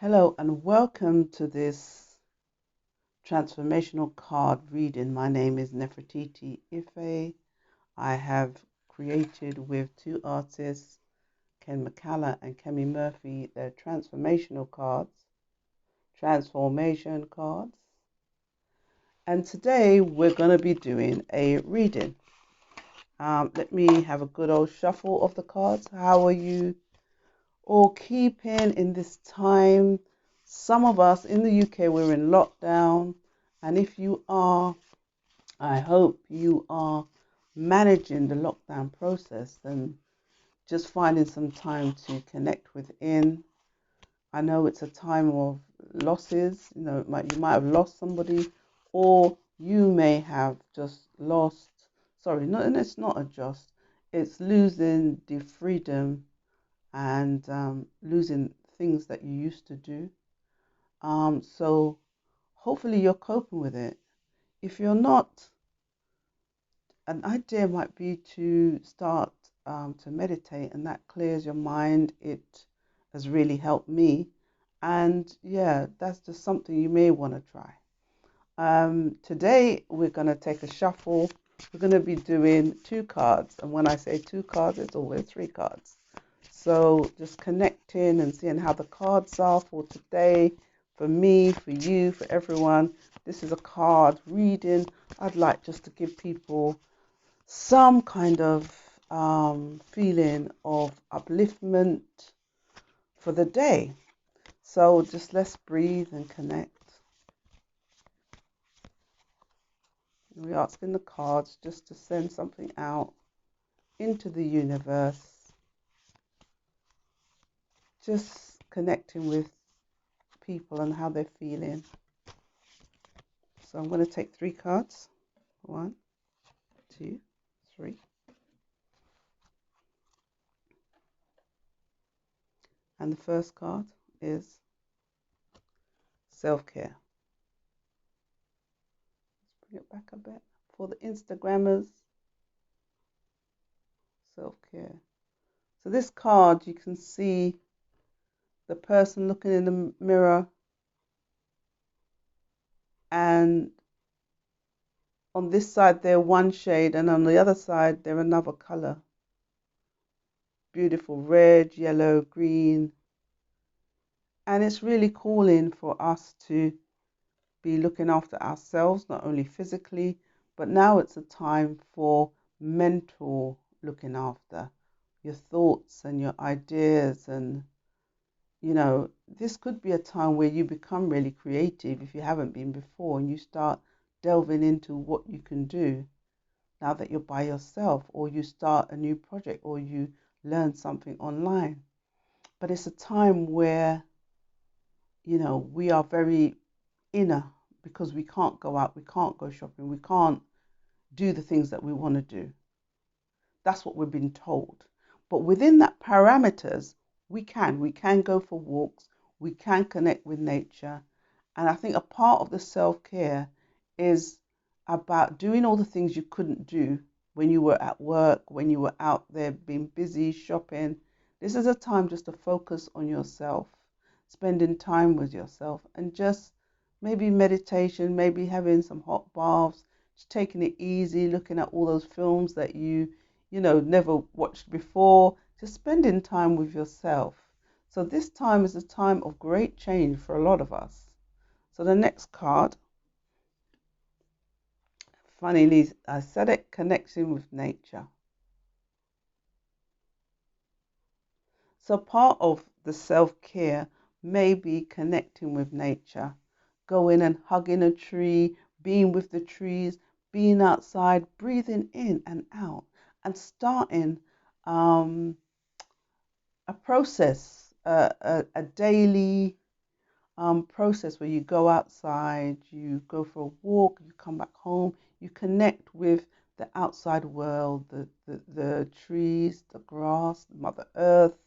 Hello and welcome to this transformational card reading. My name is Nefertiti Ife. I have created with two artists, Ken McCalla and Kemi Murphy, their transformational cards, transformation cards. And today we're going to be doing a reading. Let me have a good old shuffle of the cards. How are you all keeping in this time? Some of us in the UK, we're in lockdown. And if you are, I hope you are managing the lockdown process and just finding some time to connect within. I know it's a time of losses. You might have lost somebody, or you may have just lost. Sorry, no, and it's not a just. It's losing the freedom and losing things that you used to do. So hopefully you're coping with it. If you're not, an idea might be to start to meditate, and that clears your mind. It has really helped me. And yeah, that's just something you may want to try. Today, we're going to take a shuffle. We're going to be doing two cards. And when I say two cards, it's always three cards. So just connecting and seeing how the cards are for today, for me, for you, for everyone. This is a card reading. I'd like just to give people some kind of feeling of upliftment for the day. So just let's breathe and connect. We're asking the cards just to send something out into the universe. Just connecting with people and how they're feeling. So I'm going to take three cards. 1, 2, 3. And the first card is self-care. Let's bring it back a bit for the Instagrammers. Self-care. So this card, you can see the person looking in the mirror, and on this side they're one shade and on the other side they're another color. Beautiful red, yellow, green. And it's really calling for us to be looking after ourselves, not only physically, but now it's a time for mental looking after your thoughts and your ideas. And this could be a time where you become really creative if you haven't been before, and you start delving into what you can do now that you're by yourself, or you start a new project, or you learn something online. But it's a time where we are very inner, because we can't go out, we can't go shopping, we can't do the things that we want to do. That's what we've been told. But within that parameters, we can go for walks, we can connect with nature. And I think a part of the self-care is about doing all the things you couldn't do when you were at work, when you were out there being busy shopping. This is a time just to focus on yourself, spending time with yourself, and just maybe meditation, maybe having some hot baths, just taking it easy, looking at all those films that you never watched before, just spending time with yourself. So this time is a time of great change for a lot of us. So the next card, funnily, I said it, connection with nature. So part of the self-care may be connecting with nature, going and hugging a tree, being with the trees, being outside, breathing in and out, and starting a process, a daily process where you go outside, you go for a walk, you come back home, you connect with the outside world, the trees, the grass, Mother Earth,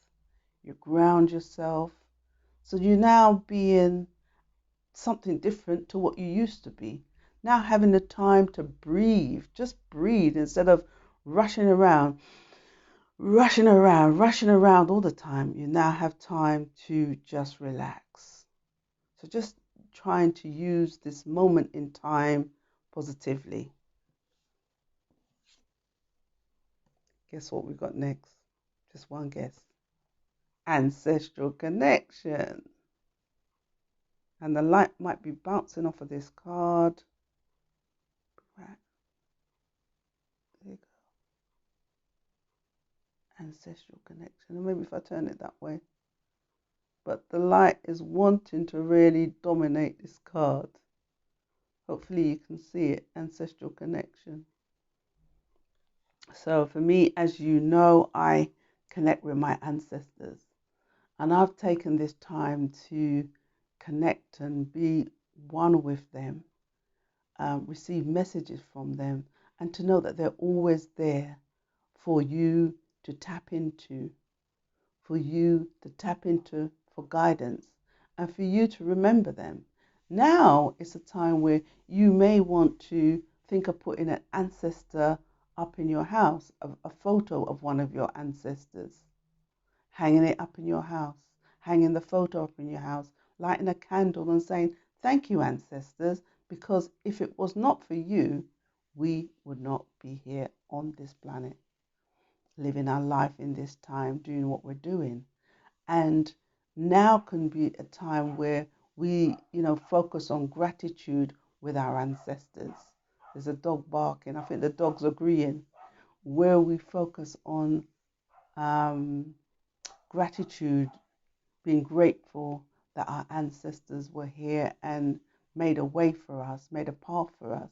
you ground yourself. So you're now being something different to what you used to be. Now having the time to breathe, just breathe instead of rushing around all the time. You now have time to just relax. So just trying to use this moment in time positively. Guess what we got next? Just one guess. Ancestral connection. And the light might be bouncing off of this card. Right. There you go. Ancestral connection. And maybe if I turn it that way. But the light is wanting to really dominate this card. Hopefully you can see it. Ancestral connection. So for me, as you know, I connect with my ancestors. And I've taken this time to connect and be one with them, receive messages from them, and to know that they're always there for you to tap into, for guidance, and for you to remember them. Now it's a time where you may want to think of putting an ancestor up in your house, a photo of one of your ancestors, hanging it up in your house, hanging the photo up in your house, lighting a candle and saying, thank you, ancestors, because if it was not for you, we would not be here on this planet, living our life in this time, doing what we're doing. And now can be a time where we, focus on gratitude with our ancestors. There's a dog barking. I think the dog's agreeing. Where we focus on gratitude, being grateful that our ancestors were here and made a way for us, made a path for us.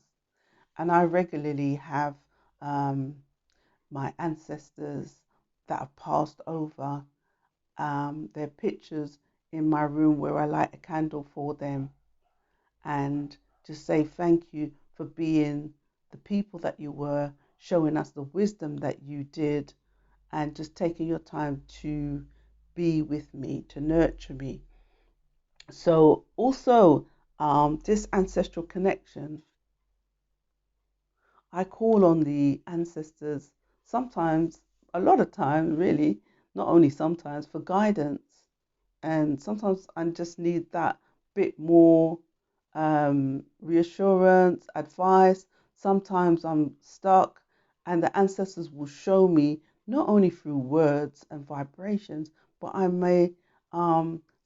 And I regularly have my ancestors that have passed over, their pictures in my room where I light a candle for them and just say thank you for being the people that you were, showing us the wisdom that you did, and just taking your time to be with me, to nurture me. So also, this ancestral connection, I call on the ancestors sometimes, a lot of times really, not only sometimes, for guidance. And sometimes I just need that bit more reassurance, advice. Sometimes I'm stuck, and the ancestors will show me not only through words and vibrations, but I may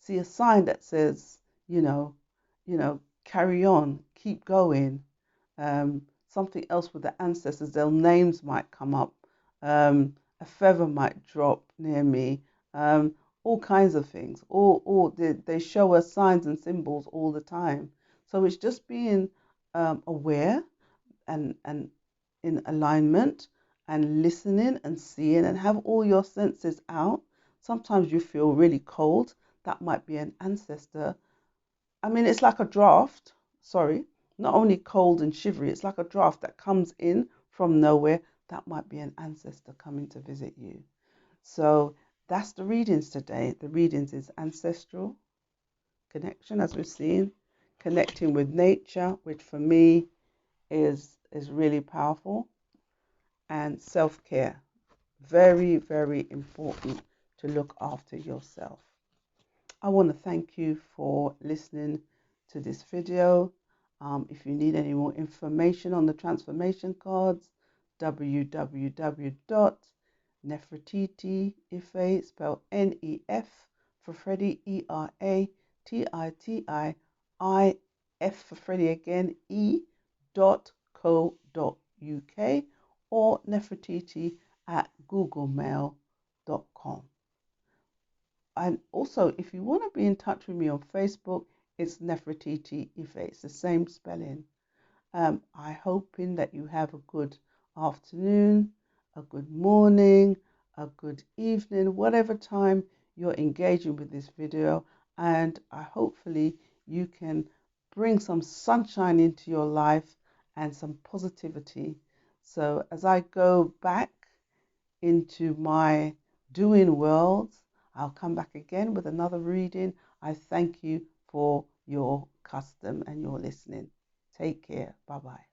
see a sign that says, carry on, keep going. Something else with the ancestors, their names might come up. A feather might drop near me. All kinds of things. They show us signs and symbols all the time. So it's just being aware and in alignment and listening and seeing and have all your senses out. Sometimes you feel really cold. That might be an ancestor. I mean, it's like a draft. Sorry, not only cold and shivery, it's like a draft that comes in from nowhere. That might be an ancestor coming to visit you. So that's the readings today. The readings is ancestral connection, as we've seen, connecting with nature, which for me is really powerful, and self-care. Very, very important to look after yourself. I want to thank you for listening to this video. If you need any more information on the transformation cards, www.Nefertiti Ife, spelled N-E-F for Freddie, E-R-A-T-I-T-I-I-F for Freddie again, e.co.uk, or nefertiti@googlemail.com. And also, if you want to be in touch with me on Facebook, it's Nefertiti Ife. It's the same spelling. I'm hoping that you have a good afternoon, a good morning, a good evening, whatever time you're engaging with this video. And hopefully you can bring some sunshine into your life and some positivity. So as I go back into my doing world, I'll come back again with another reading. I thank you for your custom and your listening. Take care. Bye-bye.